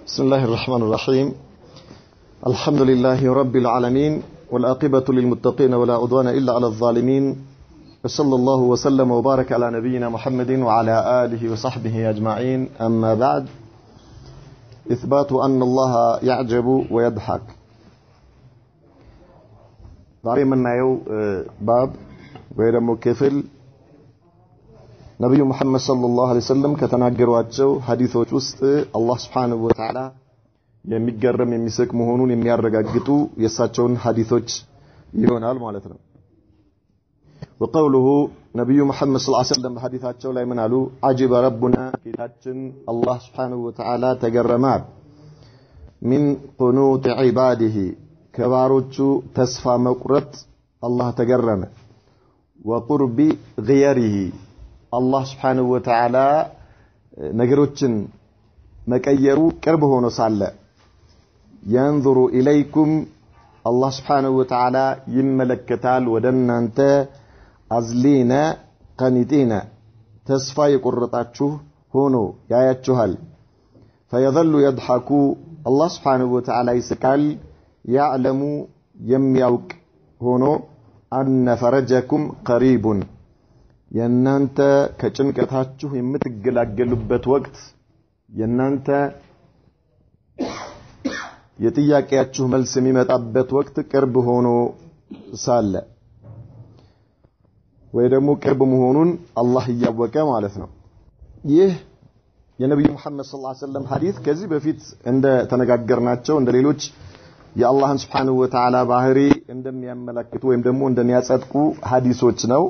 بسم الله الرحمن الرحيم الحمد لله رب العالمين والعاقبة للمتقين ولا عدوان إلا على الظالمين وصلى الله وسلم وبارك على نبينا محمد وعلى آله وصحبه أجمعين أما بعد إثبات أن الله يعجب ويضحك ዛሬ የምናየው ባብ ወይ ደግሞ ክፍል ነብዩ መሐመድ ሰለላሁ ዐለይሂ ወሰለም ከተናገሯቸው ሐዲሶች ውስጥ አላህ Subhanahu Wa Ta'ala የሚገርም የሚስቅ መሆኑን የሚያረጋግጡ የሳቸውን ሐዲሶች ይሆናል ማለት ነው። وقوله ነብዩ መሐመድ ሰለላሁ ዐለይሂ ወሰለም በሐዲሳቸው ላይ ምን አሉ? አጅበ ረቡና ጌታችን አላህ Subhanahu Wa Ta'ala ተገረመ من قنوط عباده ከባሮቹ ተስፋ መቁረጥ አላህ ተገረመ وقرب غيره አላህ Subhanahu Wa Ta'ala ነገሮችን መቀየሩ ቅርብ ሆኖ ሳለ ينظر إليكم አላህ Subhanahu Wa Ta'ala ይመለከታል ወደናንተ አዝሊና ቀኒቲና ተስፋ የቆረጣችሁ ሆኖ ያያችኋል فيظل يضحك አላህ Subhanahu Wa Ta'ala ይስቃል يعلم يميوك هونو أن فرجكم قريب ينانت كچنكتاچو የምትገላገሉበት ወቅት የናንተ የጥያቄያችሁ መልስ የሚመጣበት ወቅት ቅርብ ሆኖ ሳለ ወይ ደግሞ ቅርብ መሆኑን አላህ ያወቀ ማለት ነው። ይህ የነብዩ መሐመድ ሰለላሁ ዐለይሂ ወሰለም ሐዲስ ከዚህ በፊት እንደ ተነጋገርናቸው እንደ ሌሎች የአላህን Subhanahu Wa Ta'ala ባህሪ እንደሚያመለክቱ ወይም ደግሞ እንደሚያጸድቁ ሐዲሶች ነው።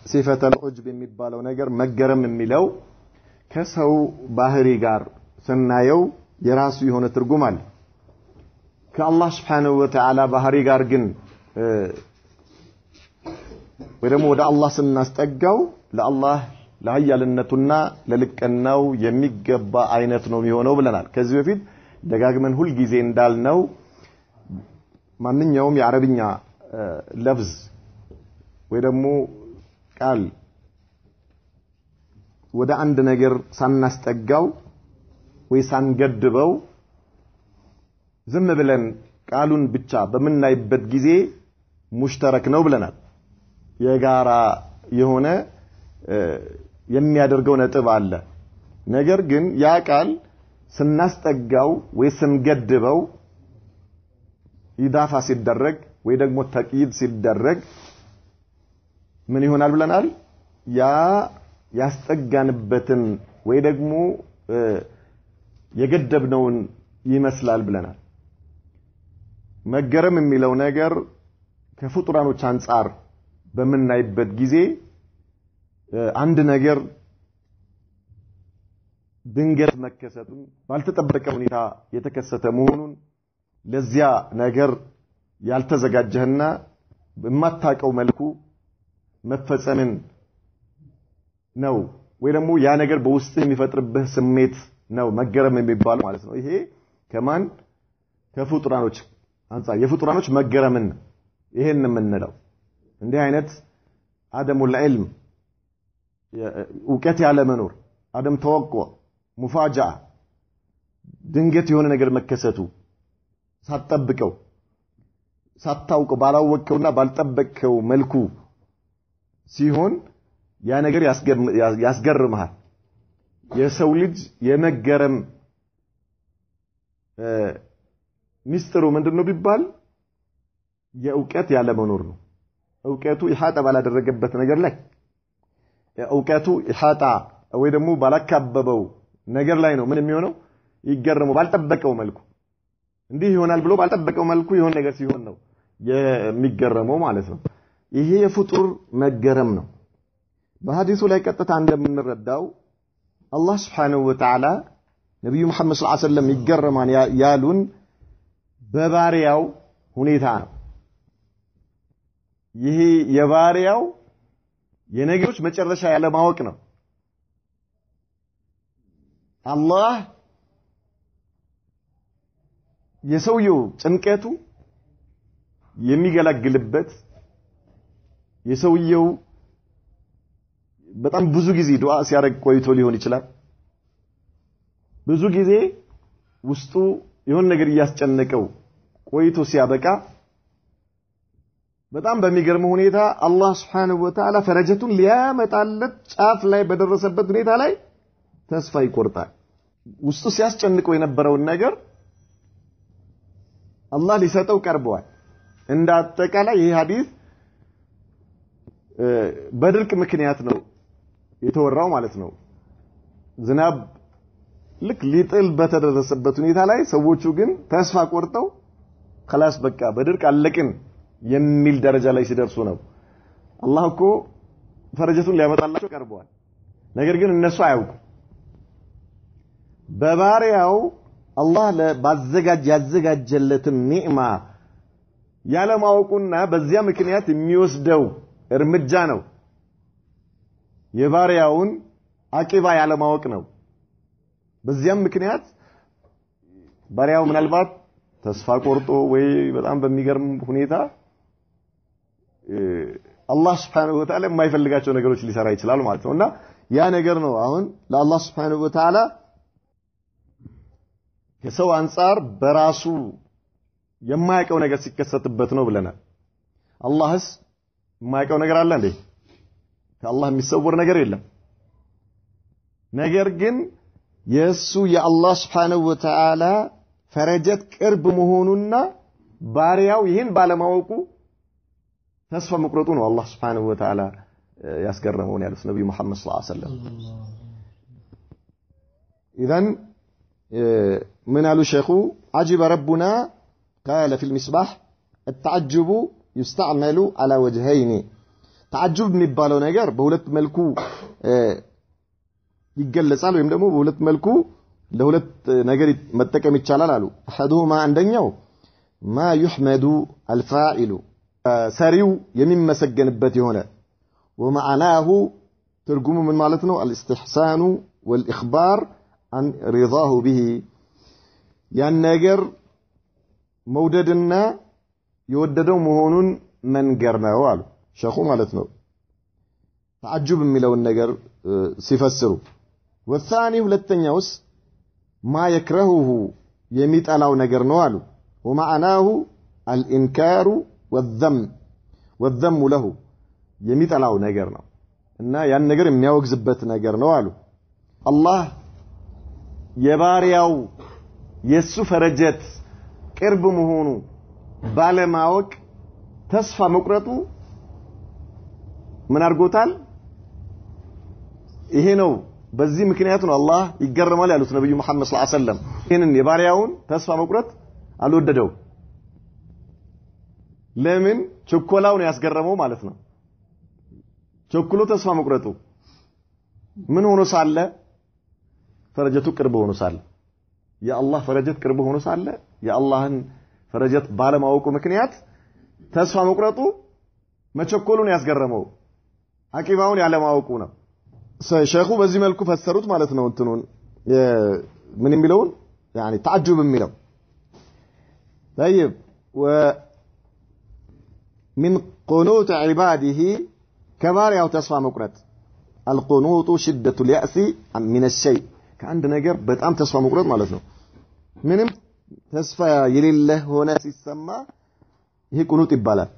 ሲፈተል ዑጅብ የሚባለው ነገር መገረም የሚለው ከሰው ባህሪ ጋር ስናየው የራሱ የሆነ ትርጉም አለ። ከአላህ Subhanahu Wa Ta'ala ባህሪ ጋር ግን ወይ ደግሞ ወደ አላህ ስናስጠጋው ለአላህ ለኃያልነቱና ለልቅናው የሚገባ አይነት ነው የሚሆነው ብለናል። ከዚህ በፊት ደጋግመን ሁሉ ጊዜ እንዳልነው ማንኛውም የአረብኛ ለፍዝ ወይ ደግሞ ቃል ወደ አንድ ነገር ሳናስጠጋው ወይ ሳንገድበው ዝም ብለን ቃሉን ብቻ በመናይበት ጊዜ ሙሽተረክ ነው ብለናል። የጋራ የሆነ የሚያደርገው ነጥብ አለ። ነገር ግን ያ ቃል ስናስጠጋው ወይ ስንገድበው ኢዳፋ ሲደረግ ወይ ደግሞ ተቅይድ ሲደረግ ምን ይሆናል ብለናል? ያ ያስጠጋንበትን ወይ ደግሞ የገደብነውን ይመስላል ብለናል። መገረም የሚለው ነገር ከፍጡራኖች አንፃር በመናይበት ጊዜ አንድ ነገር ድንገት መከሰቱን ባልተጠበቀ ሁኔታ የተከሰተ መሆኑን ለዚያ ነገር ያልተዘጋጀህና በማታቀው መልኩ መፈጸምን ነው ወይ ደግሞ ያ ነገር በውስጥ የሚፈጥርብህ ስሜት ነው መገረም የሚባለው ማለት ነው። ይሄ ከማን ከፍጡራኖች አንፃር የፍጡራኖች መገረምን ይሄን የምንለው እንዲህ አይነት አደሙል ዒልም እውቀት ያለ መኖር አደም ተወቆ ሙፋጃ ድንገት የሆነ ነገር መከሰቱ ሳትጠብቀው ሳታውቀው ባላወቀውና ባልጠበቀው መልኩ ሲሆን ያ ነገር ያስገርምሃል። የሰው ልጅ የመገረም ሚስጥሩ ምንድነው ቢባል የእውቀት ያለ መኖር ነው። እውቀቱ ኢሃጣ ባላደረገበት ነገር ላይ እውቀቱ ኢሃጣ ወይ ደግሞ ባላካበበው ነገር ላይ ነው ምን የሚሆነው ይገረመው ባልጠበቀው መልኩ እንዲህ ይሆናል ብሎ ባልጠበቀው መልኩ የሆነ ነገር ሲሆን ነው የሚገረመው ማለት ነው። ይሄ የፍጡር መገረም ነው። በሐዲሱ ላይ ቀጥታ እንደምንረዳው አላህ Subhanahu Wa Ta'ala ነብዩ መሐመድ ሰለላሁ ዐለይሂ ወሰለም ይገረማን ያሉን በባሪያው ሁኔታ ነው። ይሄ የባሪያው የነገሮች መጨረሻ ያለ ማወቅ ነው። አላህ የሰውየው ጭንቀቱ የሚገላግልበት የሰውየው በጣም ብዙ ጊዜ ዱዓ ሲያደርግ ቆይቶ ሊሆን ይችላል ብዙ ጊዜ ውስጡ የሆነ ነገር ያስጨነቀው ቆይቶ ሲያበቃ በጣም በሚገርም ሁኔታ አላህ Subhanahu Wa Ta'ala ፈረጀቱን ሊያመጣለት ጫፍ ላይ በደረሰበት ሁኔታ ላይ ተስፋ ይቆርጣል ውስጡ ሲያስጨንቀው የነበረው ነገር አላህ ሊሰጠው ቀርቧል እንደ አጠቃላይ ይህ ሐዲስ በድርቅ ምክንያት ነው የተወራው ማለት ነው ዝናብ ልክ ሊጥል በተደረሰበት ሁኔታ ላይ ሰዎቹ ግን ተስፋ ቆርጠው خلاص በቃ በድርቅ አለቅን የሚል ደረጃ ላይ ሲደርሱ ነው አላህ እኮ ፈረጀቱን ሊያመጣላቸው ቀርቧል ነገር ግን እነሱ አያውቁ በባሪያው አላህ ያዘጋጀለትን ኒዕማ ያለማወቁና በዚያ ምክንያት የሚወስደው እርምጃ ነው የባሪያውን አቂባ ያለማወቅ ነው በዚያም ምክንያት ባሪያው ምናልባት ተስፋ ቆርጦ ወይ በጣም በሚገርም ሁኔታ አላህ Subhanahu Wa Ta'ala የማይፈልጋቸው ነገሮች ሊሰራ ይችላል ማለት ነውና ያ ነገር ነው አሁን ለአላህ Subhanahu Wa Ta'ala የሰው አንፃር በራሱ የማያውቀው ነገር ሲከሰትበት ነው ብለናል አላህስ የማያውቀው ነገር አለ እንዴ ከአላህ የሚሰወር ነገር የለም ነገር ግን የሱ የአላህ Subhanahu Wa Ta'ala ፈረጀት ቅርብ መሆኑና ባሪያው ይህን ባለማወቁ ተስፋ መቁረጡ ነው አላህ Subhanahu Wa Ta'ala ያስገረመው ያሉት ነብዩ መሐመድ ሰለላሁ ዐለይሂ ወሰለም ኢዘን من قالوا شيخو عجب ربنا قال في المصباح التعجب يستعمل على وجهين تعجب የሚባለው ነገር በሁለት መልኩ ይገለጻል ወይም ደግሞ በሁለት መልኩ ለሁለት ነገር መጠቀም ይቻላል አሉ احدهما አንደኛው ما يحمد الفاعل ሰሪው የሚመሰገንበት የሆነ ومعناه ትርጉሙ ምን ማለት ነው الاستحسان والاخبار عن رضاه به ያን ነገር መውደድና የወደደው መሆኑን መንገር ነው አሉ ሸኹ ማለት ነው ተዓጅብ የሚለውን ነገር ሲፈስሩ والثاني ሁለተኛውስ ما يكرهه የሚጠላው ነገር ነው አሉ ومعناه الانكار والذم له የሚጠላው ነገር ነው እና ያን ነገር የሚያወግዝበት ነገር ነው አሉ አላህ የባሪያው የሱ ፈረጀት ቅርብ መሆኑ ባለማወቅ ተስፋ መቁረጡ ምን አርጎታል ይሄ ነው በዚህ ምክንያት ነው አላህ ይገረማል ያሉት ነብዩ መሐመድ ሰለላሁ ዐለይሂ ወሰለም ይሄንን የባሪያውን ተስፋ መቁረጥ አልወደደው ለምን ቸኮላው ነው ያስገረመው ማለት ነው ቸኩሎ ተስፋ መቁረጡ ምን ሆኖ ሳለ ፈረጀቱ ቅርብ ሆኖ ሳለ የአላህ ፈረጀት ቅርብ ሆኖ ሳለ የአላህን ፈረጀት ባለማወቁ ምክንያት ተስፋ መቁረጡ መቸኮሉን ያስገረመው አቂባውን ያለማወቁ ነው ሸኹ በዚህ መልኩ ፈሰሩት ማለት ነው እንትኑን ምን የሚለውን يعني تعجب የሚለው طيب ومن قنوط عباده كبارياو تسفى مقرط القنوط شدة اليأس من الشيء ከአንድ ነገር በጣም ተስፋ መቁረጥ ማለት ነው ምንም ተስፋ የሌለ ሆነ ሲሰማ ይሄ ቁኑጥ ይባላል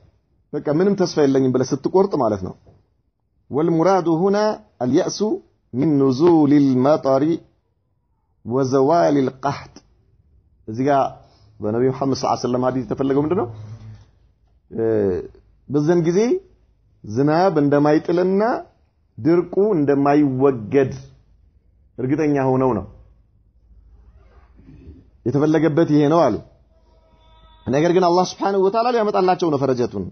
በቃ ምንም ተስፋ የለኝም ብለ ስትቆርጥ ማለት ነው والمراد هنا اليأس من نزول المطر وزوال القحط እዚህ ጋር በነብዩ መሐመድ ሰለላሁ ዐለይሂ ወሰለም ሐዲስ ተፈለገው ምንድነው በዘን ጊዜ ዝናብ እንደማይጥልና ድርቁ እንደማይወገድ እርግጠኛ ሆነው ነው የተፈለገበት ይሄ ነው አሉ ነገር ግን አላህ Subhanahu Wa Ta'ala ያመጣላቸው ነው ፈረጀቱን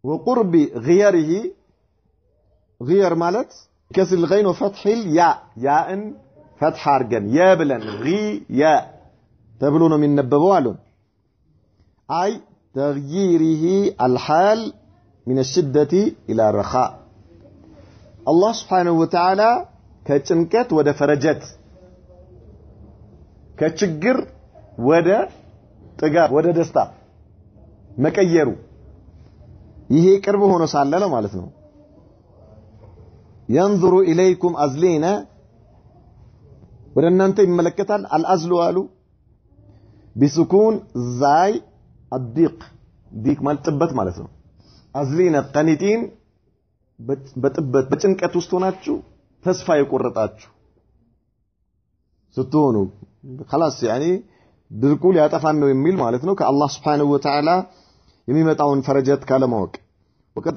وقرب غيره غير ማለት كسر الغين وفتح الياء ياءን فتح አርገን يبلن غي يا ተብሎ ነው የሚነበበው አሉ አይ تغييره الحال من الشدة إلى الرخاء الله سبحانه وتعالى ከጭንቀት ወደ ፈረጀት ከችግር ወደ ጥጋብ ወደ ደስታ መቀየሩ ይሄ ቅርብ ሆኖ ሳለ ነው ማለት ነው ينظر إليكم أزلين ወደ እናንተ ይመለከታል አልአዝሉ አሉ ቢስኩን ዛይ አዲቅ ዲቅ ማለት ጥበት ማለት ነው አዝሊነ ቀኒቲን በጥበት በጭንቀት ውስጥ ሆናችሁ ተስፋ የቆረጣችሁ ስትሆኑ خلاص يعني ድርቁ ሊያጠፋን ነው የሚል ማለት ነው ከአላህ Subhanahu Wa Ta'ala የሚመጣውን ፈረጀት ካለማወቅ وقد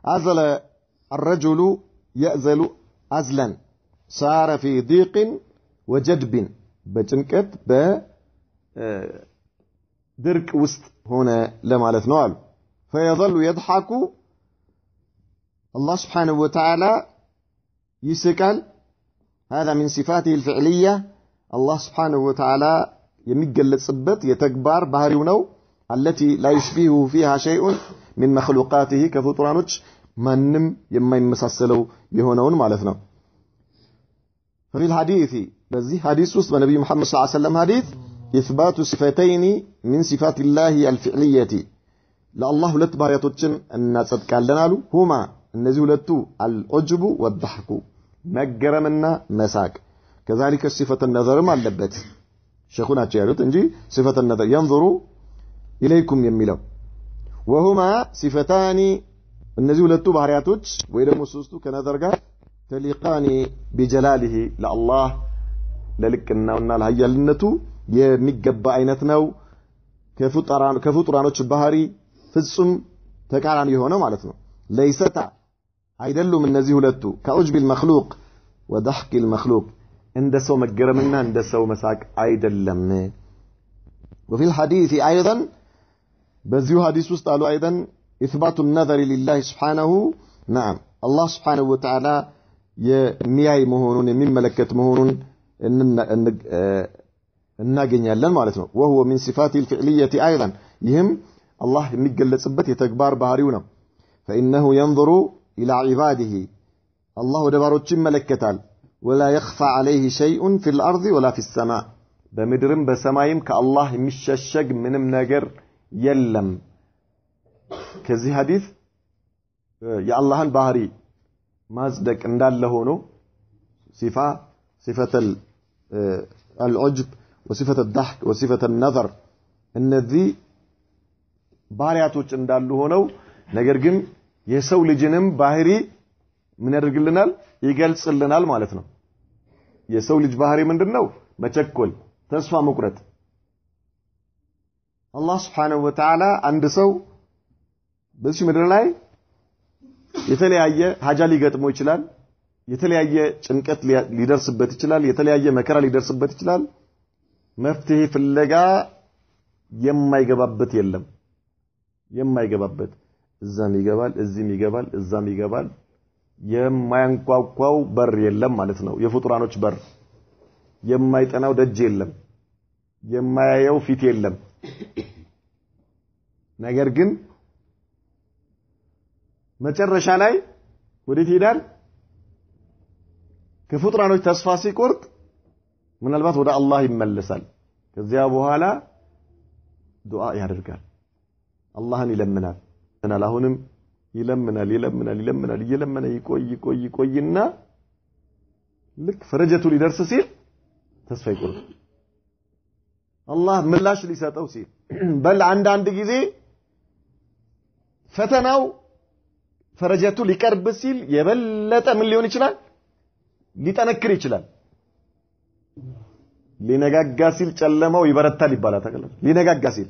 أزل الرجل يأزل أزلا صار في ضيق وجدب በጭንቀት በድርቅ ውስጥ ሆነ ለማለት ነው አሉ فيظل يضحك الله سبحانه وتعالى يسكال هذا من صفاته الفعلية الله سبحانه وتعالى يمجلصበት የተግባር ባህሪው ነው التي لا يشبهه فيها شيء من مخلوقاته كفطرانوች ማንም የማይመሳሰለው የሆነውን ማለት ነው ففي الحديث በዚህ ሐዲስ ውስጥ በነብዩ መሐመድ ሰለላሁ ዐለይሂ ወሰለም ሐዲስ إثبات صفتين من صفات الله الفعلية ለአላህ ሁለት ባህሪያቶችን እናጸድቃለን አሉ هما እነዚህ ሁለቱ العجب والضحك መገረምና መሳቅ كذلك صفة النظر አለበት ሸኹ ናቸው ያሉት እንጂ صفة النظر ينظر إليكم የሚለው وهما صفتان እነዚህ ሁለቱ ባህሪያቶች ወይ ደግሞ ሶስቱ ከነዘር ጋር ተሊቃኒ بجلاله ለአላህ ለልቅናውና ለኃያልነቱ የሚገባ አይነት ነው ከፍጡራኖች ባህሪ ፍጹም ተቃራኒ የሆነ ማለት ነው ለይሰታ አይደሉም እነዚህ ሁለቱ ከዑጅብ المخلوق وضحك المخلوق እንደ ሰው መገረምና እንደ ሰው መሳቅ አይደለም وفي الحديث ايضا በዚሁ ሐዲስ ውስጥ አሉ ايضا اثبات النظر لله سبحانه نعم الله سبحانه وتعالى የሚያይ መሆኑን የሚመለከት መሆኑን እናገኛለን ማለት ነው وهو من صفات الفعلية ايضا ይህም አላህ የሚገለጽበት የተግባር ባህሪው ነው فانه ينظر الى عباده الله ወደ ባሮቹ ይመለከታል ولا يخفى عليه شيء في الارض ولا في السماء በምድርም በሰማይም ከአላህ የሚሸሸግ ምንም ነገር የለም ከዚህ ሐዲስ የአላህን ባህሪ ማጽደቅ እንዳለ ሆኖ صفة العجب وصفة الضحك وصفة النظر እነዚህ ባህሪያቶች እንዳሉ ሆነው ነገር ግን የሰው ልጅንም ባህሪ ምን ያደርግልናል ይገልጽልናል ማለት ነው የሰው ልጅ ባህሪ ምንድነው መቸኮል ተስፋ መቁረጥ አላህ Subhanahu Wa Ta'ala አንድ ሰው በዚህ ምድር ላይ የተለያየ ሀጃ ሊገጥመው ይችላል የተለያየ ጭንቀት ሊደርስበት ይችላል የተለያየ መከራ ሊደርስበት ይችላል መፍትሄ ፍለጋ የማይገባበት የለም የማይገባበት እዛም ይገባል እዚህም ይገባል እዛም ይገባል የማያንቋቋው በር የለም ማለት ነው የፍጡራኖች በር የማይጠናው ደጅ የለም የማያየው ፊት የለም ነገር ግን መጨረሻ ላይ ወዴት ይሄዳል ከፍጡራኖች ተስፋ ሲቆርጥ ምናልባት ወደ አላህ ይመለሳል ከዚያ በኋላ ዱዓ ያደርጋል አላህን ይለምናል አሁንም ይለምናል እየለመነ ይቆይና ልክ ፈረጀቱ ሊደርስ ሲል ተስፋ ይቆርጥ አላህ ምላሽ ሊሰጠው ሲል በል አንድ ጊዜ ፈተናው ፈረጀቱ ሊቀርብ ሲል የበለጠ ምን ሊሆን ይችላል ሊጠነክር ይችላል ሊነጋጋ ሲል ጨለማው ይበረታል ይባላል ተቀበለ ሊነጋጋ ሲል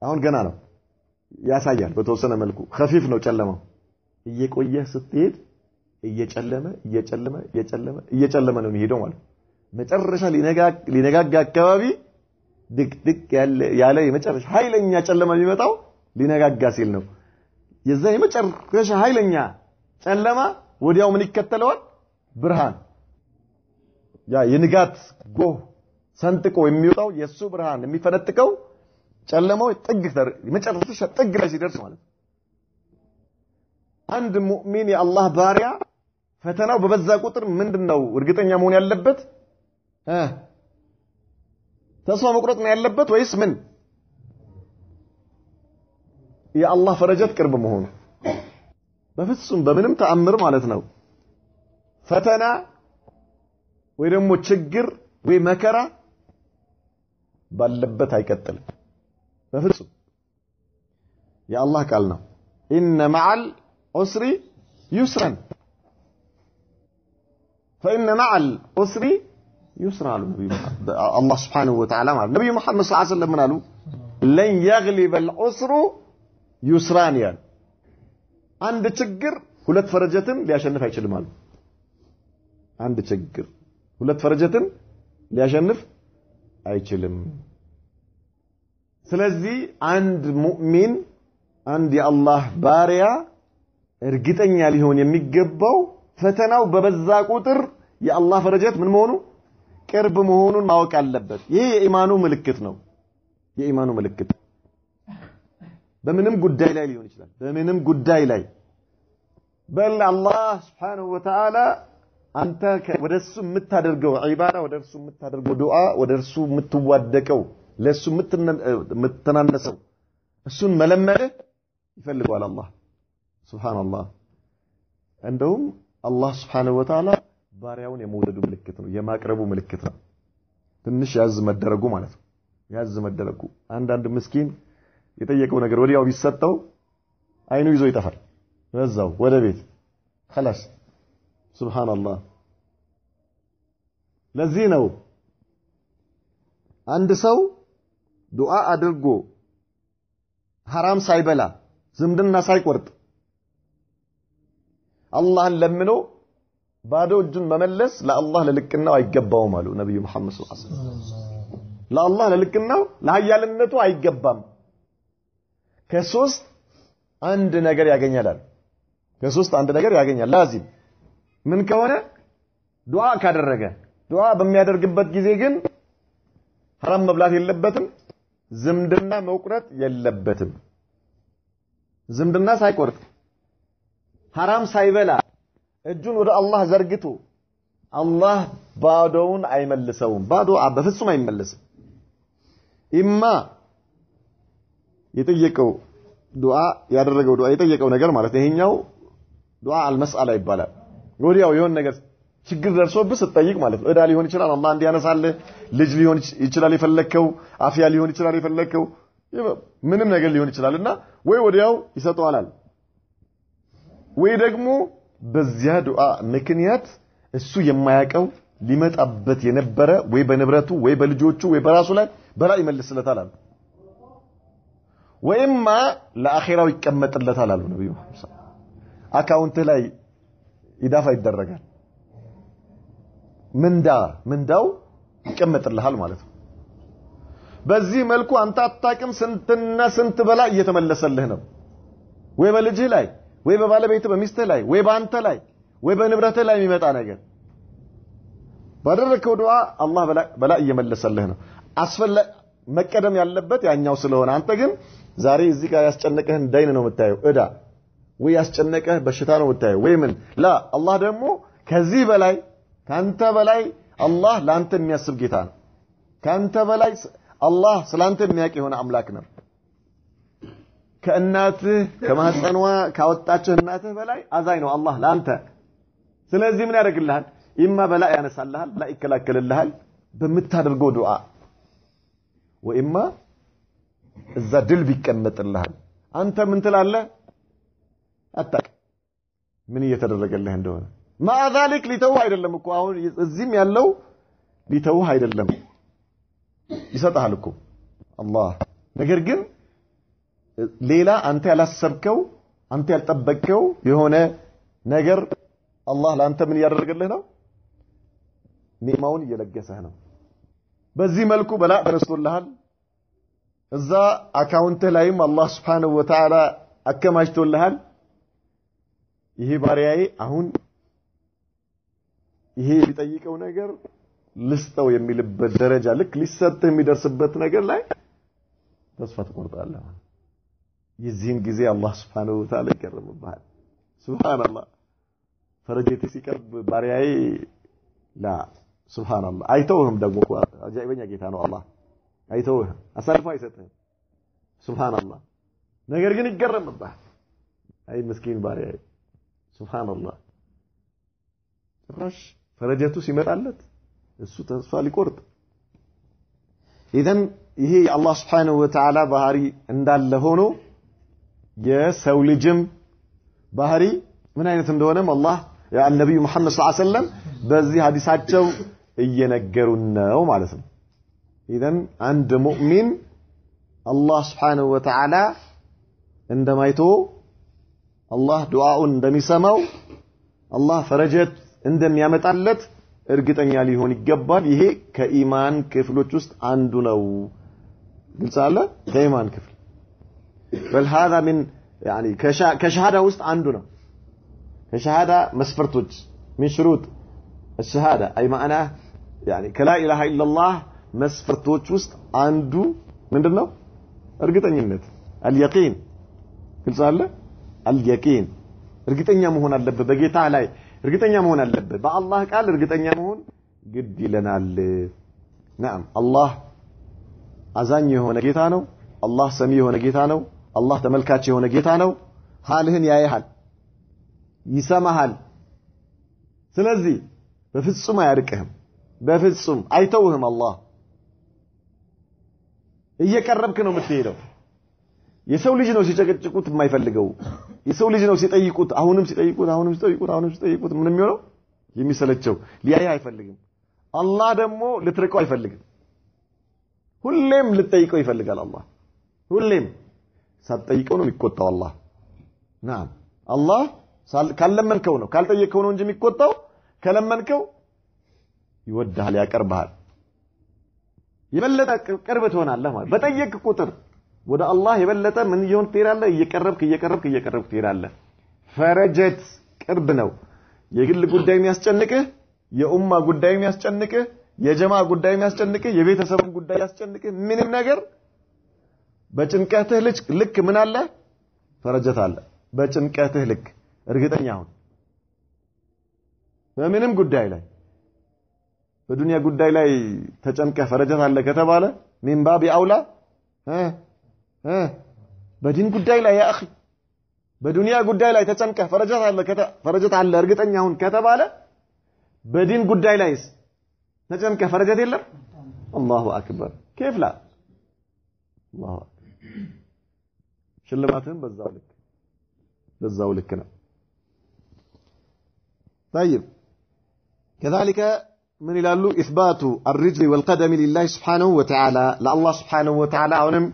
አሁን ገና ነው ያሳያል በተወሰነ መልኩ خفيف ነው ጨለማው እየቆየ ስትሄድ እየጨለመ ነው የሚሄደው ማለት መጨረሻ ሊነጋጋ አካባቢ ድቅ ያለ የመጨረሻ ኃይለኛ ጨለማ የሚመጣው ሊነጋጋ ሲል ነው የዛ የመጨረሻ ኃይለኛ ጨለማ ወዲያው ምን ይከተለዋል ብርሃን ያ የንጋት ጎህ ሰንጥቆ የሚወጣው የሱ ብርሃን የሚፈነጥቀው ጨለማው የመጨረሻ ጥግ ላይ ሲደርስ ማለት አንድ ሙእሚን የአላህ ባሪያ ፈተናው በበዛ ቁጥር ምንድነው እርግጠኛ መሆን ያለበት ተስፋ መቁረጥ ነው ያለበት ወይስ ምን የአላህ ፈረጀት ቅርብ መሆኑ በፍጹም በምንም ተአምር ማለት ነው ፈተና ወይ ደግሞ ችግር ወይ መከራ ባለበት አይቀጥልም በፍጹም የአላህ ቃል ነው ኢነ መዐል ዑስሪ ዩስራን فإن مع العسر يسرا الله سبحانه وتعالى النبي محمد صلى الله عليه وسلم قالوا لن يغلب العسر يسران يعني عند ችግር ሁለት ፈረጀትን ሊያሸንፍ አይችልም አሉ አንድ ችግር ሁለት ፈረጀትን ሊያሸንፍ አይችልም ስለዚህ አንድ ሙእሚን አንድ የአላህ ባሪያ እርግጠኛ ሊሆን የሚገባው ፈተናው በበዛ ቁጥር የአላህ ፈረጀት ምን መሆኑ ቅርብ መሆኑን ማወቅ አለበት ይሄ የኢማኑ ምልክት ነው የኢማኑ ምልክት በምንም ጉዳይ ላይ ሊሆን ይችላል በምንም ጉዳይ ላይ በል አላህ Subhanahu Wa Ta'ala አንተ ወደሱ የምታደርገው ዒባዳ ወደሱ የምታደርገው ዱዓ ወደሱ የምትዋደቀው ለሱ የምትናነሰው እሱን መለመደ ይፈልጋል አላህ Subhanallah እንደውም አላህ Subhanahu Wa Ta'ala ባሪያውን የመውደዱ ምልክት ነው የማቅረቡ ምልክት ነው ትንሽ ያዝ መደረጉ ማለት ነው ያዝ መደረጉ አንድ ምስኪን የጠየቀው ነገር ወዲያው ቢሰጠው አይኑ ይዞ ይጠፋል በዛው ወደ ቤት خلاص Subhanallah ለዚህ ነው አንድ ሰው ዱዓ አድርጎ ሐራም ሳይበላ ዝምድና ሳይቆርጥ አላህን ለምኖ ባዶ እጁን መመለስ ለአላህ ለልቅናው አይገባውም አሉ ነብዩ መሐመድ ሰለላሁ ዐለይሂ ወሰለም ለአላህ ለልቅናው ለኃያልነቱ አይገባም ከሶስት አንድ ነገር ያገኛል ከሶስት አንድ ነገር ያገኛል ላዚም ምን ከሆነ ዱዓ ካደረገ ዱዓ በሚያደርግበት ጊዜ ግን ሐራም መብላት የለበትም ዝምድና መቁረጥ የለበትም ዝምድና ሳይቆርጥ ሐራም ሳይበላ እጁን ወደ አላህ ዘርግቶ አላህ ባዶውን አይመልሰውም ባዶ በፍጹም አይመለስም ኢማ የጠየቀው ዱዓ ያደረገው ዱዓ የጠየቀው ነገር ማለት ይሄኛው ዱዓ አልመስአላ ይባላል ወዲያው የሆነ ነገር ችግር ደርሶብህ ስትጠይቅ ማለት ነው እዳ ሊሆን ይችላል አላህ እንዲያነሳል ልጅ ሊሆን ይችላል የፈለከው አፍያ ሊሆን ይችላል የፈለከው ምንም ነገር ሊሆን ይችላልና ወይ ወዲያው ይሰጠዋል ወይ ደግሞ በዚያ ዱዓ ምክንያት እሱ የማያቀው ሊመጣበት የነበረ ወይ በንብረቱ ወይ በልጆቹ ወይ በራሱ ላይ በላ ይመልስለታል አሉ ወይማ ለአኺራው ይቀመጥለታል አሉ ነብዩ አካውንት ላይ ኢዳፋ ይደረጋል ምንዳው ይቀመጥልሃል ማለት ነው በዚህ መልኩ አንተ አጣቅም ስንትና ስንት በላ እየተመለሰልህ ነው ወይ በልጅህ ላይ ወይ በባለቤትህ በሚስትህ ላይ ወይ በአንተ ላይ ወይ በንብረትህ ላይ የሚመጣ ነገር ባደረከው ዱዓ አላህ በላ እየመለሰልህ ነው መቀደም ያለበት ያኛው ስለሆነ አንተ ግን ዛሬ እዚህ ጋር ያስጨነቀህን ዳይን ነው የምታየው እዳ ወይ ያስጨነቀህ በሽታ ነው የምታየው ወይ ምን ላ አላህ ደግሞ ከዚህ በላይ ካንተ በላይ አላህ ላንተ የሚያስብ ጌታ ነው ካንተ በላይ አላህ ስላንተ የሚያውቅ የሆነ አምላክ ነው ከእናትህ ከማህፀኗ ካወጣችህ እናትህ በላይ አዛኝ ነው አላህ ላንተ ስለዚህ ምን ያደርግልሃል ኢማ በላ ያነሳልሃል በላ ይከላከልልሃል በምታደርገው ዱዓ ወኢማ እዛ ድል ቢቀመጥልሃል አንተ ምን ትላለህ አጣቅ ምን እየተደረገልህ እንደሆነ مع ذلك ሊተው አይደለም እኮ አሁን እዚህም ያለው ሊተው አይደለም ይሰጣል እኮ አላህ ነገር ግን ሌላ አንተ ያላሰብከው አንተ ያልጠበቀው የሆነ ነገር አላህ ላንተ ምን ያደርግልህ ነው ኒዕማውን እየለገሰህ ነው በዚህ መልኩ በላ ተረስቶልሃል እዛ አካውንት ላይም አላህ Subhanahu Wa Ta'ala አከማችቶልሃል ይሄ ባሪያዬ አሁን ይሄ ሊጠይቀው ነገር ልስጠው የሚልበት ደረጃ ልክ ሊሰጥህ የሚደርስበት ነገር ላይ ተስፋ ትቆርጣለህ የዚህን ጊዜ አላህ Subhanahu Wa Ta'ala ይቀርብብሃል ሱብሃንአላህ ፈረጀት ሲቀርብ ባሪያዬ ላ ሱብሃንአላህ አይተውህም ደግሞ አጃኢበኛ ጌታ ነው አላህ አይተውህ አሳልፎ አይሰጥህም ሱብሃንአላህ ነገር ግን ይገረምብሃል አይ ምስኪን ባሪያዬ ሱብሃንአላህ ጭራሽ ፈረጀቱ ሲመጣለት እሱ ተስፋ ሊቆርጥ ኢዘን ይሄ የአላህ Subhanahu Wa Ta'ala ባህሪ እንዳለ ሆኖ የሰው ልጅም ባህሪ ምን አይነት እንደሆነም አላህ የነብዩ መሐመድ ሰለላሁ ዐለይሂ ወሰለም በዚህ ሐዲሳቸው እየነገሩን ነው ማለት ነው ኢዘን አንድ ሙእሚን አላህ Subhanahu Wa Ta'ala እንደማይቶ አላህ ዱዓውን እንደሚሰማው አላህ ፈረጀት እንደሚያመጣለት እርግጠኛ ሊሆን ይገባል ይሄ ከኢማን ክፍሎች ውስጥ አንዱ ነው ግልጽ አለ ከኢማን ክፍል بل هذا من يعني كشهاده ውስጥ አንዱ ነው كشهاده መስፈርቶች من شروط الشهاده اي معناه يعني كلا اله الا الله መስፈርቶች ውስጥ አንዱ ምንድነው እርግጠኝነት اليقين ግልጽ አለ اليقين እርግጠኛ መሆን አለበት በጌታ ላይ እርግጠኛ መሆን አለበት በአላህ ቃል እርግጠኛ መሆን ግድ ይለናል نعم الله አዛኝ የሆነ ጌታ ነው አላህ ሰሚ የሆነ ጌታ ነው አላህ ተመልካች የሆነ ጌታ ነው ሐልህን ያያል ይሰማሃል ስለዚህ በፍጹም አያርቅህም በፍጹም አይተውህም አላህ እየቀረብክ ነው የምትሄደው የሰው ልጅ ነው ሲጨቀጭቁት የማይፈልገው የሰው ልጅ ነው ሲጠይቁት አሁንም ሲጠይቁት ምን የሚሆነው የሚሰለቸው ሊያይ አይፈልግም አላህ ደግሞ ልትርቀው አይፈልግም ሁሌም ልትጠይቀው ይፈልጋል አላህ ሁሌም ሳትጠይቀው ነው የሚቆጣው አላህ نعم አላህ ካለመንከው ነው ካልጠየቀው ነው እንጂ የሚቆጣው ከለመንከው ይወድሃል ያቀርብሃል የበለጠ ቅርብ ትሆናለህ ማለት በጠየቅ ቁጥር ወደ አላህ የበለጠ ምን ይሆን ትሄዳለህ እየቀረብክ ትሄዳለህ ፈረጀት ቅርብ ነው የግል ጉዳይ የሚያስጨንቅህ የኡማ ጉዳይ የሚያስጨንቅህ የጀማ ጉዳይ የሚያስጨንቅህ የቤተሰብ ጉዳይ ያስጨንቅህ ምንም ነገር በጭንቀትህ ልክ ምን አለ ፈረጀት አለ በጭንቀትህ ልክ እርግጠኛ ሁን በምንም ጉዳይ ላይ በዱንያ ጉዳይ ላይ ተጨንቀህ ፈረጀት አለ ከተባለ ምን ባቢ አውላ በዲን ጉዳይ ላይ ያ اخي በዱንያ ጉዳይ ላይ ተጨንቀህ ፈረጀት አለ እርግጠኛ ሁን ከተባለ በዲን ጉዳይ ላይስ ተጨንቀህ ፈረጀት የለም አላሁ አክበር كيف لا الله ሽልማትህም በዛው ልክ ነው طيب كذلك من ይላሉ اثبات الرجل والقدم لله سبحانه وتعالى لله سبحانه وتعالى አሁንም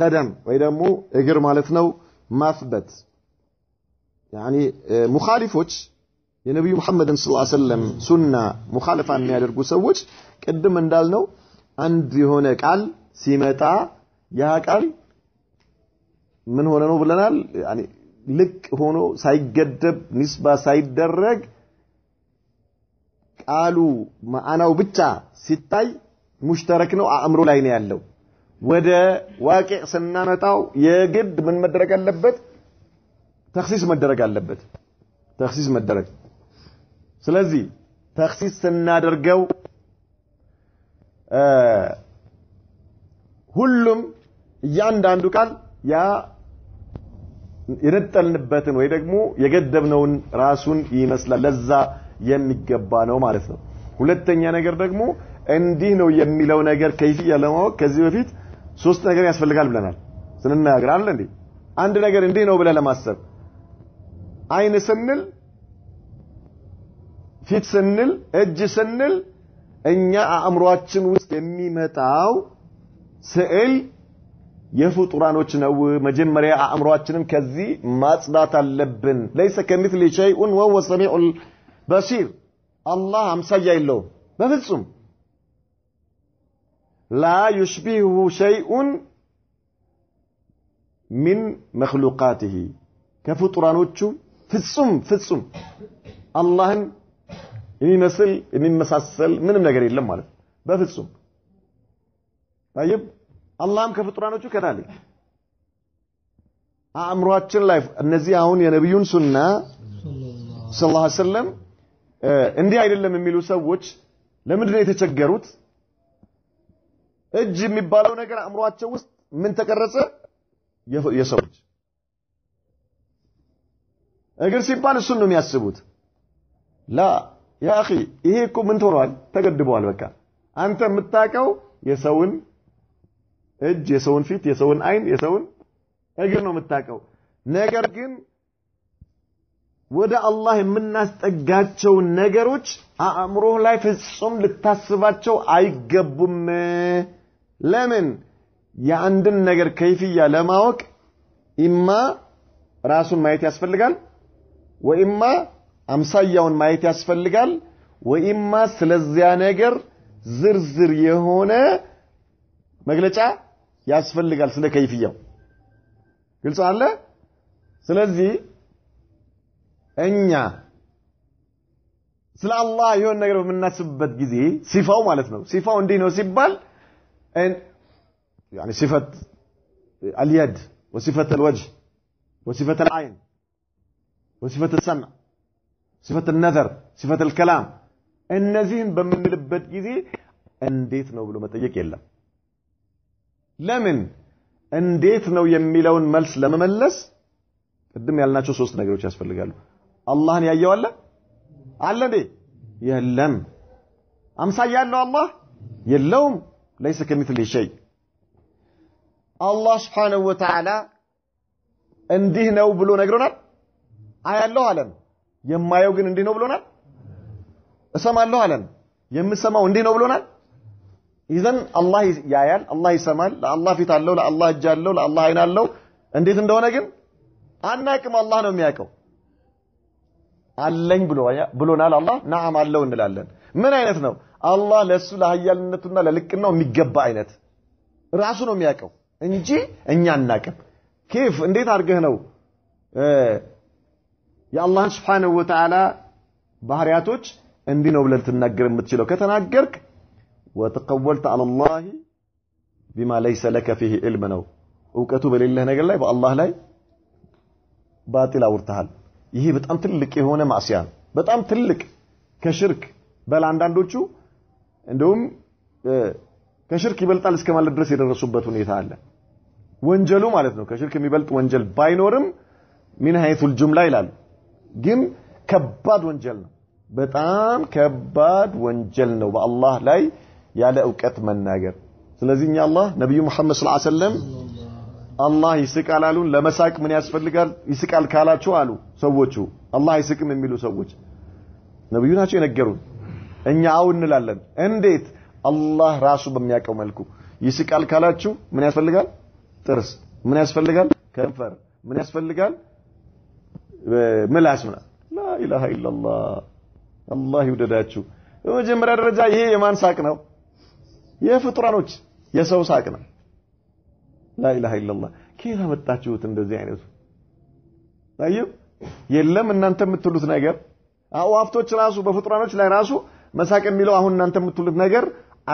قدم ወይ ደግሞ እግር ማለት ነው ማስበት يعني مخالفዎች የነብዩ መሐመድን ሰለላሁ ዐለይሂ ወሰለም ሱና ሙኻለፋ የሚያደርጉ ሰዎች ቅድም እንዳልነው አንድ የሆነ ቃል ሲመጣ ያ ቃል ምን ሆነ ነው ብለናል يعني ልቅ ሆኖ ሳይገደብ ንስባ ሳይደረግ ቃሉ ማዕናው ብቻ ሲታይ ሙሽተረክ ነው አእምሮ ላይ ነው ያለው ወደ ዋቂዕ ስናመጣው የግድ ምን መደረግ አለበት ተኽሲስ መደረግ አለበት ተኽሲስ መደረግ ስለዚህ ተኽሲስ ስናደርገው ሁሉም እያንዳንዱ ቃል ያ የነጠልንበትን ወይ ደግሞ የገደብነውን ራሱን ይመስላል ለዛ የሚገባ ነው ማለት ነው ሁለተኛ ነገር ደግሞ እንዲህ ነው የሚለው ነገር ከይፍያ ለማወቅ ከዚህ በፊት ሶስት ነገር ያስፈልጋል ብለናል ስንናገር አይደል እንዴ አንድ ነገር እንዲህ ነው ብለ ለማሰብ አይን ስንል ፊት ስንል እጅ ስንል እኛ አእምሮአችን ውስጥ የሚመጣው ስዕል የፍጡራኖች ነው መጀመሪያ አእምሮአችንን ከዚህ ማጽዳት አለብን ليس كمثل شيء وهو السميع البصير الله አምሳያ የለውም በፍጹም لا يشبهه شيء من مخلوقاته ከፍጡራኖቹ ፍጹም አላህን የሚመሳሰል ምንም ነገር የለም ማለት በፍጹም طيب አላህም ከፍጡራኖቹ ከታለች አእምሮአችን ላይ እነዚህ አሁን የነብዩን ሱና ሰለላሁ ዐለይሂ ወሰለም እንዲህ አይደለም የሚሉ ሰዎች ለምንድን ነው የተቸገሩት እጅ የሚባለው ነገር አእምሮአቸው ውስጥ ምን ተቀረጸ የሰው ልጅ እግር ሲባል እሱን ነው የሚያስቡት ላ ያ አኺ ይሄ እኮ ምን ተወራል ተገድበዋል በቃ አንተ የምታቀው የሰውን እጅ የሰውን ፊት የሰውን አይን የሰውን እግር ነው የምታቀው ነገር ግን ወደ አላህ የምናስጠጋቸው ነገሮች አእምሮህ ላይ ፍጹም ልታስባቸው አይገቡም ለምን የአንድን ነገር ከይፍያ ለማወቅ ኢማ ራሱን ማየት ያስፈልጋል ወኢማ አምሳያውን ማየት ያስፈልጋል ወኢማ ስለዚያ ነገር ዝርዝር የሆነ መግለጫ ያስፈልጋል ስለ ከይፍያው ግልጽ አለ ስለዚህ እኛ ስለ አላህ የሆነ ነገር በምናስብበት ጊዜ ሲፋው ማለት ነው ሲፋው እንዲህ ነው ሲባል يعني صفة اليد وصفة الوجه وصفة العين وصفة السمع صفة النظر صفة الكلام النزين بمنلبت ጊዜ እንዴት ነው ብሎ መጠየቅ የለም ለምን እንዴት ነው የሚለውን መልስ ለመመለስ ቅድም ያልናቸው ሶስት ነገሮች ያስፈልጋሉ አላህን ያየው አለ እንዴ የለም አምሳያ ያለው አላህ የለውም ليس كمثله شيء الله سبحانه وتعالى እንዲህ ነው ብሎ ነግሮናል አያለው አለን የማየው ግን እንዲህ ነው ብሎናል እሰማለሁ አለን የምሰማው እንዲህ ነው ብሎናል ኢዘን አላህ ያያል አላህ ይሰማል ለአላህ ፊት አለው ለአላህ እጅ አለው ለአላህ አይን አለው እንዴት እንደሆነ ግን አናቅም አላህ ነው የሚያውቀው አለኝ ብሎናል አላህ ነዓም አለው እንላለን ምን አይነት ነው አላህ ለሱ ለሐያልነቱና ለልቅናው የሚገባ አይነት ራሱ ነው የሚያውቀው እንጂ እኛ አናቅም كيف እንዴት አርገህ ነው የአላህ Subhanahu Wa Ta'ala ባህሪያቶች እንዲህ ነው ብለህ ተናገር የምትችለው ከተናገርክ وتقولت على الله بما ليس لك فيه علم ነው ዕውቀቱ በሌለህ ነገር ላይ በአላህ ላይ ባጢል አውርተሃል ይሄ በጣም ትልቅ የሆነ ማዕሲያ በጣም ትልቅ ከሽርክ በላንዳንዶቹ እንደውም ከሽርክ ይበልጣል እስከማለት ድረስ የደረሱበት ሁኔታ አለ ወንጀሉ ማለት ነው ከሽርክ የሚበልጥ ወንጀል ባይኖርም ምን haythul jumla ይላል ግን ከባድ ወንጀል ነው በጣም ከባድ ወንጀል ነው በአላህ ላይ ያለ ዕውቀት መናገር ስለዚህ አላህ ነብዩ መሐመድ ሰለላሁ ዐለይሂ ወሰለም አላህ ይስቃል አሉን ለመሳቅ ምን ያስፈልጋል ይስቃል ካላችሁ አሉ ሰዎቹ አላህ ይስቅም የሚሉ ሰዎች ነብዩ ናቸው የነገሩን እኛ አው እንላለን እንዴት አላህ ራሱ በሚያቀው መልኩ ይስቃል ካላችሁ ምን ያስፈልጋል ጥርስ ምን ያስፈልጋል ከንፈር ምን ያስፈልጋል ምላስ ላ ኢላሃ ኢላላህ አላህ ይወደዳችሁ በመጀመሪያ ደረጃ ይሄ የማን ሳቅ ነው የፍጡራኖች የሰው ሳቅ ነው لا اله الا الله كيف መጣችሁት እንደዚህ አይነቱ ታዩ የለም እናንተ የምትሉት ነገር አዋፍቶች ራሱ በፍጡራኖች ላይ ራሱ መሳቅ የሚለው አሁን እናንተ የምትሉት ነገር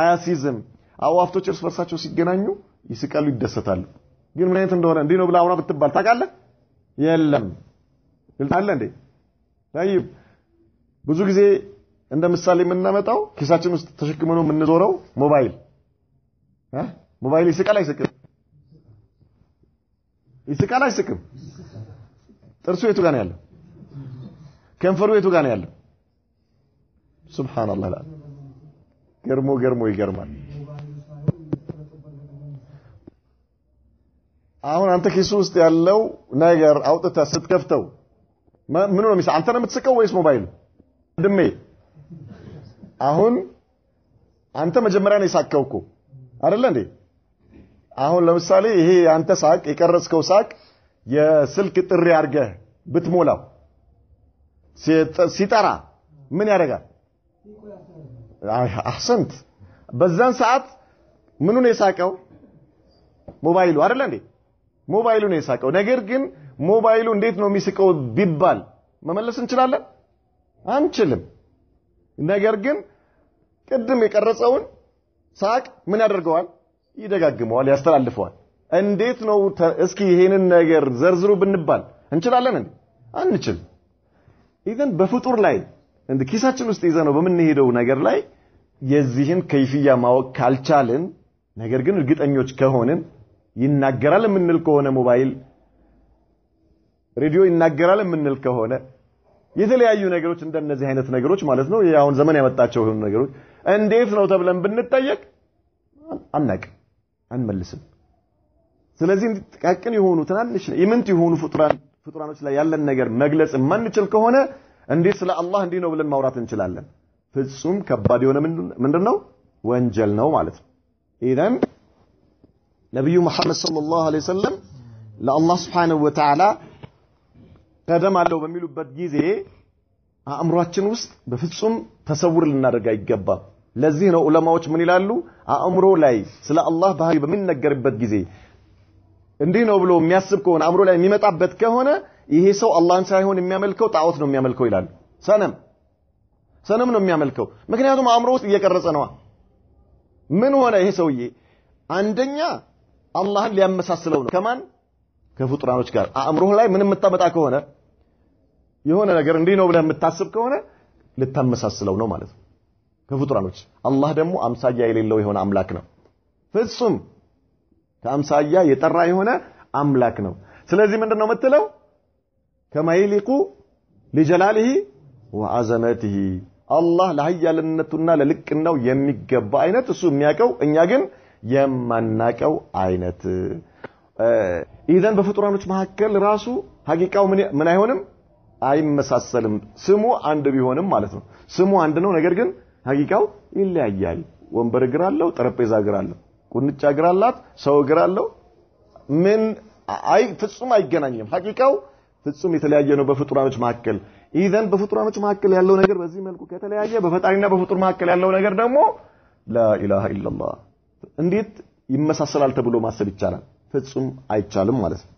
አያሲዝም አዋፍቶች እርስ በርሳቸው ሲገናኙ ይስቃሉ ይደሰታሉ ግን ምን አይነት እንደሆነ እንዲህ ነው ብላ አሁን ብትባል ታውቃለህ የለም ይልታል እንዴ ታዩ ብዙ ጊዜ እንደ ምሳሌ የምናመጣው ኪሳችን ውስጥ ተሸክመነው የምንዞረው ሞባይል ይስቃል አይስቅም ይስቃል አይስቅም ጥርሱ የቱ ጋር ነው ያለው ከንፈሩ የቱ ጋር ነው ያለው ሱብሃንአላህ ላ ገርሞ ይገርማል አሁን አንተ ኪሱ ውስጥ ያለው ነገር አውጥተህ ስትከፍተው ምን ነው የሚሰ አንተ ነው የምትስቀው ወይስ ሞባይሉ ድሜ አሁን አንተ መጀመሪያ ነው የሳቀውኩ አይደል እንዴ አሁን ለምሳሌ ይሄ አንተ ሳቅ የቀረጽከው ሳቅ የስልክ ጥሪ አድርገህ ብትሞላው ሲጠራ ምን ያደርጋል አህሰንት በዛን ሰዓት ምኑ ነው የሳቀው ሞባይሉ አይደል እንዴ ሞባይሉ ነው የሳቀው ነገር ግን ሞባይሉ እንዴት ነው የሚስቀው ቢባል መመለስ እንችላለን አንችልም ነገር ግን ቅድም የቀረጸውን ሳቅ ምን ያደርገዋል ይደጋግመዋል ያስተላልፈዋል እንዴት ነው እስኪ ይሄንን ነገር ዘርዝሩ ብንባል እንችላለን እንዴ አንችል ኢዘን በፍጡር ላይ እንደ ኪሳችን ውስጥ ይዘነው በመንሄደው ነገር ላይ የዚህን ከይፍያ ማወቅ ካልቻልን ነገር ግን እርግጠኞች ከሆነን ይናገራል የምንል ከሆነ ሞባይል ሬዲዮ ይናገራል የምንል ከሆነ የተለያዩ ነገሮች እንደነዚህ አይነት ነገሮች ማለት ነው ያውን ዘመን ያመጣቸው ነገሮች እንዴት ነው ተብለን ብንጠየቅ አናቅ አንመልስም ስለዚህ ጥቃቅን የሆኑ ትናንሽ ኢምንት የሆኑ ፍጡራኖች ላይ ያለን ነገር መግለጽ ማንችል ከሆነ እንዴት ስለ አላህ እንዲህ ነው ብለን ማውራት እንችላለን ፍጹም ከባድ የሆነ ምንድነው ወንጀል ነው ማለት ነው ኢዳን ነብዩ መሐመድ ሰለላሁ ዐለይሂ ወሰለም ለአላህ Subhanahu Wa Ta'ala ቀደም አለው በሚሉበት ጊዜ አእምሮአችን ውስጥ በፍጹም ተሰውር ልናደርግ አይገባም ለዚህ ነው ዑለማዎች ምን ይላሉ አእምሮ ላይ ስለ አላህ ባህሪ በሚነገርበት ጊዜ እንዲህ ነው ብሎ የሚያስብ ከሆነ አእምሮ ላይ የሚመጣበት ከሆነ ይሄ ሰው አላህን ሳይሆን የሚያመልከው ጣዖት ነው የሚያመልከው ይላሉ ሰነም ነው የሚያመልከው ምክንያቱም አእምሮ ውስጥ እየቀረጸ ነው ምን ሆነ ይሄ ሰውዬ አንደኛ አላህን ሊያመሳስለው ነው ከማን ከፍጡራኖች ጋር አእምሮህ ላይ ምንም መጣመጣ ከሆነ የሆነ ነገር እንዲህ ነው ብለህ የምታስብ ከሆነ ልታመሳስለው ነው ማለት ነው ከፍጡራኖች አላህ ደግሞ አምሳያ የሌለው የሆነ አምላክ ነው ፍጹም ከአምሳያ የጠራ የሆነ አምላክ ነው ስለዚህ ምንድነው የምትለው ከማይሊቁ ለጀላሊሂ ወዐዘመቲሂ አላህ ለኃያልነቱና ለልቅናው የሚገባ አይነት እሱ የሚያቀው እኛ ግን የማናቀው አይነት ኢዘን በፍጡራኖች መካከል ራሱ ሐቂቃው ምን አይሆንም አይመሳሰልም ስሙ አንድ ቢሆንም ማለት ነው ስሙ አንድ ነው ነገር ግን ሐቂቃው ይለያያል ወንበር እግር አለው ጠረጴዛ እግር አለው ቁንጫ እግር አላት ሰው እግር አለው ምን ፍጹም አይገናኝም ሐቂቃው ፍጹም የተለያየ ነው በፍጡራኖች መካከል ኢዘን በፍጡራኖች መካከል ያለው ነገር በዚህ መልኩ ከተለያየ በፈጣሪና በፍጡር መካከል ያለው ነገር ደግሞ ላ ኢላሃ ኢላላህ እንዴት ይመሳሰላል ተብሎ ማሰብ ይቻላል ፍጹም አይቻልም ማለት ነው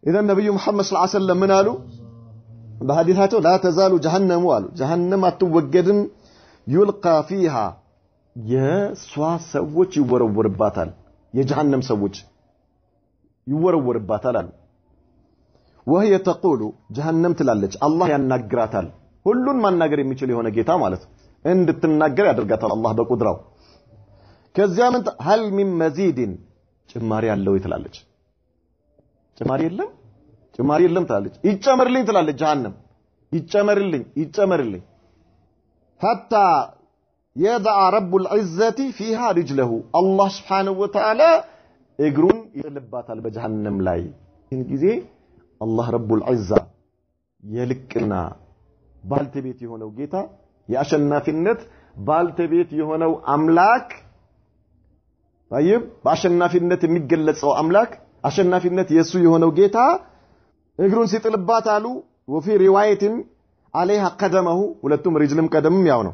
ኢዘን ነብዩ መሐመድ ሰለላሁ ዐለይሂ ወሰለም ምን አሉ በሐዲሳቸው ላ ተዛሉ ጀሃነሙ አሉ ጀሃነም አትወገድም ይልቃ ፊሃ የሷ ሰዎች ይወረወርባታል የጀሃነም ሰዎች ይወረወርባታል አሉ وهي تقول جهنم ትላለች አላህ ያናግራታል ሁሉን ማናገር የሚችል የሆነ ጌታ ማለት ነው እንድትናገር ያደርጋታል አላህ በቁድራው ከዚያ ምን هل من مزيد ጭማሪ ያለው ትላለች ጭማሪ የለም ትላለች ይጨመርልኝ ትላለች ጀሃነም ይጨመርልኝ حتى يضع رب العزة فيها رجله الله سبحانه وتعالى እግሩን ይልባታል በጀሃነም ላይ ጊዜ الله رب العزة የልቅና ባልተቤት የሆነው ጌታ የአሸናፊነት ባልተቤት የሆነው አምላክ طيب በአሸናፊነት የሚገለጸው አምላክ አሸናፊነት የሱ የሆነው ጌታ እግሩን ሲጥልባት አሉ وفي روايه عليها قدمه ሁለቱም ሪጅልም ቀደምም ያው ነው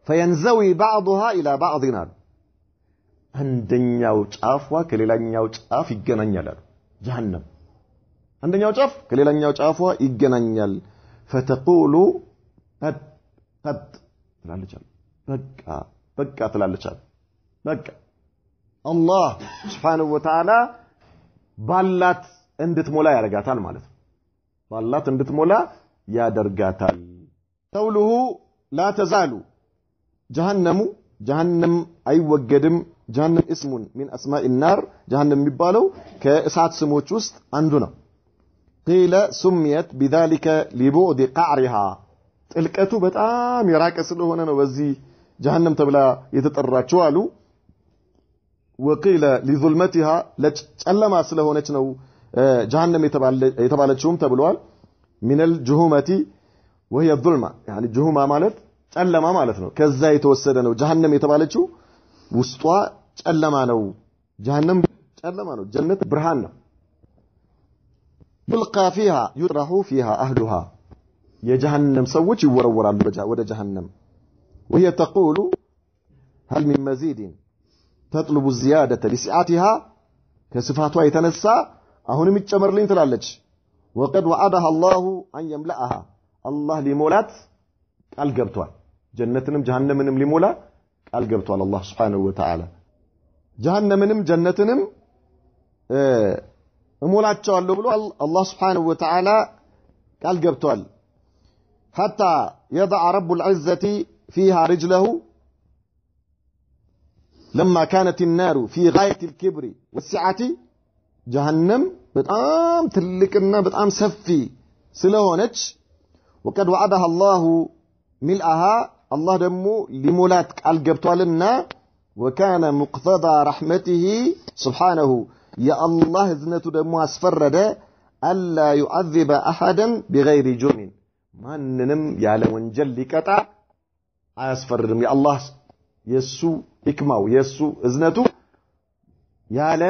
فينزوي بعضها الى بعض نار አንደኛው ጫፏ ከሌላኛው ጫፍ ይገናኛል ጀሃነም አንደኛው ጫፍ ከሌላኛው ጫፏ ይገናኛል فتقول قد ትላለች በቃ ትላለች በቃ አላህ Subhanahu Wa Ta'ala ባላት እንድትሞላ ያደርጋታል ማለት ነው ባላት እንድትሞላ ያደርጋታል ተውሉሁ لا تزال جهنم አይወገድም جهنم اسم من اسماء النار جهنم የሚባለው ከእሳት ስሞች ውስጥ አንዱ ነው قيل سميت بذلك لبعد قعرها ጥልቀቱ በጣም የራቀ ስለሆነ ነው በዚህ جهنم ተብላ የተጠራችው አሉ وقيل لظلمتها ለጨለማ ስለሆነች ነው جهنم የተባለችውም ተብሏል من الجهومة وهي الظلمة يعني جهومة ማለት ጨለማ ማለት ነው ከዛ የተወሰደ ነው جهنم የተባለችው ውስጧ ጨለማ ነው جهنم ጨለማ ነው ጀነት ብርሃን ነው يلقى فيها يطرح فيها أهلها يا جهنم سوّت يوروران وده جهنم وهي تقول هل من مزيد تطلب الزيادة لسعتها كصفاتها يتنسى أهون متجمر لين تلالج وقد وعدها الله أن يملأها الله لمولات قال قبطوال جنتنم جهنمنم لمولا قال قبطوال الله سبحانه وتعالى جهنمنم جنتنم እሞላቸዋለሁ ብሎ አላህ Subhanahu Wa Ta'ala ቃል ገብቷል حتى يضع رب العزة فيها رجله لما كانت النار في غاية الكبر والسعة جهنم በጣም ትልቅና በጣም ሰፊ ስለሆነች وقد وعدها الله ملئها الله دمو لمولات قال ገብቷልና وكان مقتضى رحمته سبحانه يا الله اذنته دمو اسفرد الا يعذب احدا بغير جرم ማንንም ያለ ወንጀል ሊቀጣ አያስፈርድም የአላህ የሱ ህክማው የሱ እዝነቱ ያለ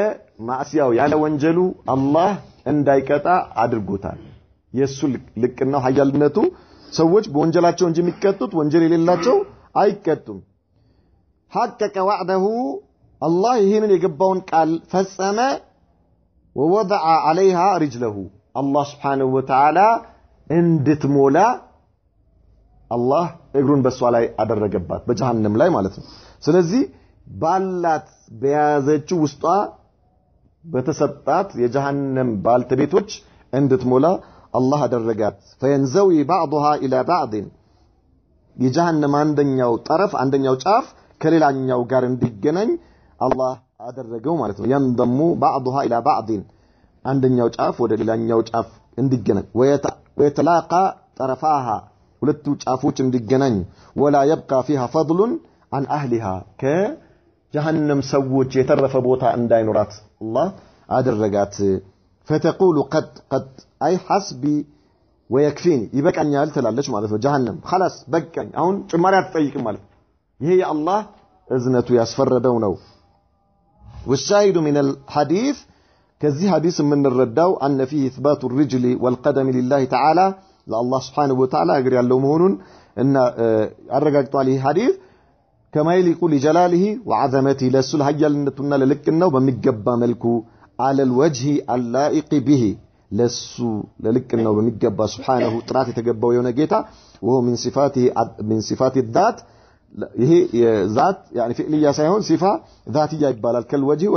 ማዕሲያው ያለ ወንጀሉ አላህ እንዳይቀጣ አድርጎታል የሱ ልቅናው ኃያልነቱ ሰዎች በወንጀላቸው እንጂ የሚቀጡት ወንጀል የሌላቸው አይቀጡም حقق وعده الله ይሄንን የገባውን ቃል ፈጸመ ووضع عليها رجله الله سبحانه وتعالى እንድትሞላ አላህ እግሩን በሷ ላይ አደረገባት በጀሃነም ላይ ማለት ነው ስለዚህ ባላት በያዘችው ውስጧ በተሰጣት የጀሃነም ባልተቤቶች እንድትሞላ አላህ አደረጋት فينزوي بعضها الى بعض የጀሃነም አንደኛው ጠረፍ አንደኛው ጫፍ ከሌላኛው ጋር እንዲገናኝ አላህ አደረገው ማለት ነው ينضم بعضها الى بعض አንደኛው ጫፍ ወደ ሌላኛው ጫፍ እንዲገናኝ ويتلاقى طرفاها ሁለቱ ጫፎች እንዲገናኙ ولا يبقى فيها فضل عن اهلها كجهنم ሰዎች የተረፈ ቦታ እንዳይኖራት አላህ አደረጋት فتقول قد اي حسبي ويكفيني ይበቃኛል ትላለች ማለት ነው جهنم خلاص በቃኝ አሁን ጭማሪ አትጠይቅም ማለት ይሄ የአላህ እዝነቱ ያስፈረደው ነው والشاهد من الحديث كذي حديث من الرداو أن فيه إثبات الرجل والقدم لله تعالى لله سبحانه وتعالى أقري له مهون أن أرجعت عليه حديث كما يليق لجلاله وعظمته لسل هيا لنتنا للكنا وبمجبا ملكه على الوجه اللائق به لسو للكنا وبمجبا سبحانه تراتي تجبا يونجيتا وهو من صفات الذات هي ذات يعني فعلية سيهون صفة ذاتية يقبل كالوجه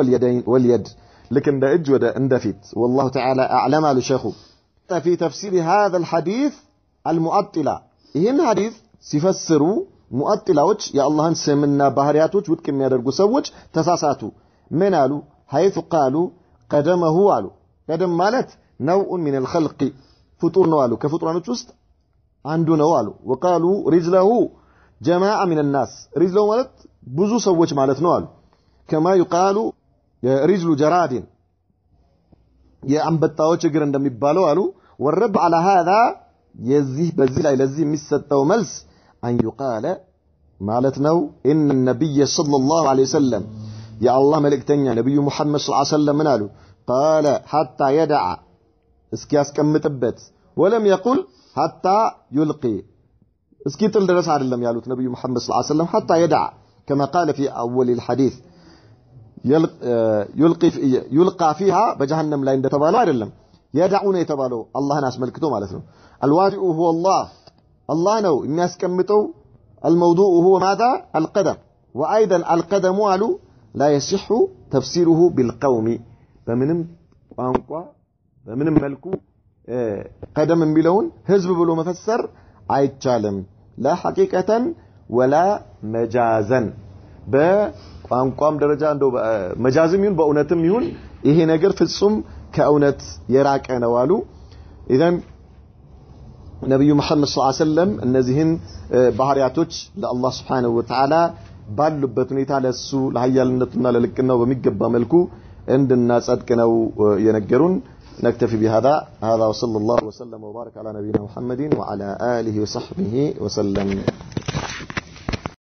واليد لكن ده اج وده اندفت والله تعالى اعلم على شيخه في تفسير هذا الحديث المؤطلة ይህን ሐዲስ ሲፈስሩ ሙአጥላዎች የአላህን ስምና ባህሪያቶች ውድቅ የሚያደርጉ ሰዎች ተሳሳቱ ምን አሉ حيث قالوا قدمه አሉ ቀደም ማለት نوع من الخلق ፍጡር ነው አሉ ከፍጡራኖች ውስጥ አንዱ ነው አሉ وقالوا رجله جماعة من الناس رجله ማለት ብዙ ሰዎች ማለት ነው አሉ كما يقال رجل جراد የአንበጣዎች እግር እንደሚባለው አሉ ወረብ على هذا የዚህ በዚህ ላይ ለዚህ የሚሰጠው መልስ አን يقال ማለት ነው ان النبي صلى الله عليه وسلم يا الله መልእክተኛ ነብዩ መሐመድ صلى الله عليه وسلم ምን አሉ قال حتى يدع እስኪ ያስቀምጥበት ولم يقل حتى يلقي እስኪ ጥል ድረስ አይደለም ያሉት ነብዩ መሐመድ صلى الله عليه وسلم حتى يدع كما قال في اول الحديث يلقى فيها بجهنم لا እንደተባለው አይደለም يدعون የተባለው አላህን አስመልክቶ ማለት ነው الوادئ هو الله ነው የሚያስቀምጠው الموضوع هو ماذا القدم وايضا القدم قالوا لا يصح تفسيره بالقوم በምንም ቋንቋ በምንም መልኩ قدم የሚለውን ህዝብ ብሎ መፈሰር አይቻልም لا حقيقة ولا مجازا በቋንቋም ደረጃ እንደው መጃዝም ይሁን በእውነትም ይሁን ይሄ ነገር ፍጹም ከእውነት የራቀ ነው አሉ ኢዘን ነብዩ መሐመድ ሰለላሁ ዐለይሂ ወሰለም እነዚህን ባህሪያቶች ለአላህ Subhanahu Wa Ta'ala ባሉበት ሁኔታ ለሱ ለኃያልነቱና ለልቅናው በሚገባ መልኩ እንድናጸድቅ ነው የነገሩን نكتفي بهذا وصلى الله وسلم وبارك على نبينا محمد وعلى آله وصحبه وسلم